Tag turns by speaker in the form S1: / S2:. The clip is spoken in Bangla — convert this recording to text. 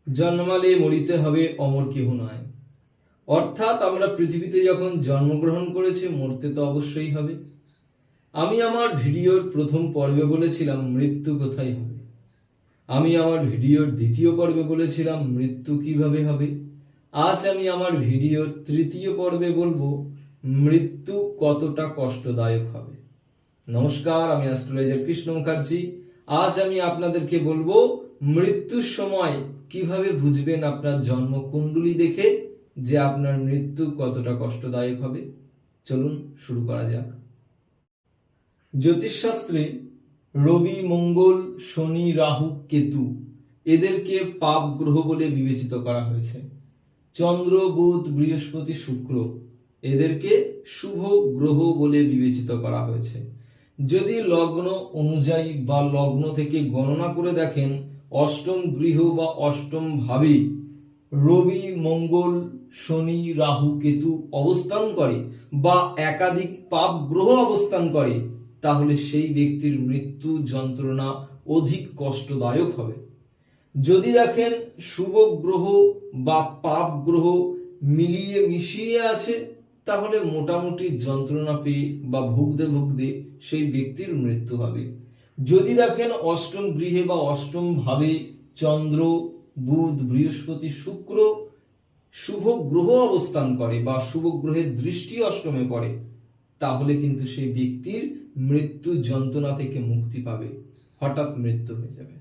S1: জন্মালে মরিতে হবে, অমর কেহ নয়। অর্থাৎ আমরা পৃথিবীতে যখন জন্মগ্রহণ করেছি মরতে তো অবশ্যই হবে। আমি আমার ভিডিওর প্রথম পর্বে বলেছিলাম মৃত্যু কোথায় হবে। আমি আমার ভিডিওর দ্বিতীয় পর্বে বলেছিলাম মৃত্যু কিভাবে হবে। আজ আমি আমার ভিডিওর তৃতীয় পর্বে বলবো মৃত্যু কতটা কষ্টদায়ক হবে। নমস্কার, আমি অ্যাস্ট্রোলজার কৃষ্ণ মুখার্জি। আজ আমি আপনাদেরকে বলবো মৃত্যুর সময় কিভাবে বুঝবেন আপনার জন্মকুণ্ডলী দেখে যে আপনার মৃত্যু কতটা কষ্টদায়ক হবে। চলুন শুরু করা যাক। জ্যোতিষশাস্ত্রে রবি, মঙ্গল, শনি, রাহু, কেতু এদেরকে পাপ গ্রহ বলে বিবেচিত করা হয়েছে। চন্দ্র, বুধ, বৃহস্পতি, শুক্র এদেরকে শুভ গ্রহ বলে বিবেচিত করা হয়েছে। যদি লগ্ন অনুযায়ী বা লগ্ন থেকে গণনা করে দেখেন অষ্টম গৃহ বা অষ্টম ভাবে রবি, মঙ্গল, শনি, রাহু, কেতু অবস্থান করে বা একাধিক পাপ গ্রহ অবস্থান করে, তাহলে সেই ব্যক্তির মৃত্যু যন্ত্রণা অধিক কষ্টদায়ক হবে। যদি দেখেন শুভ গ্রহ বা পাপ গ্রহ মিলিয়ে মিশিয়ে আছে, তাহলে মোটামুটি যন্ত্রণা পেয়ে বা ভুগতে ভুগতে সেই ব্যক্তির মৃত্যু হবে। যদি দেখেন অষ্টম গৃহে বা অষ্টম ভাবে চন্দ্র, বুধ, বৃহস্পতি, শুক্র শুভ গ্রহ অবস্থান করে বা শুভ গ্রহের দৃষ্টি অষ্টমে পড়ে, তাহলে কিন্তু সেই ব্যক্তির মৃত্যু যন্ত্রণা থেকে মুক্তি পাবে, হঠাৎ মৃত্যু হয়ে যাবে।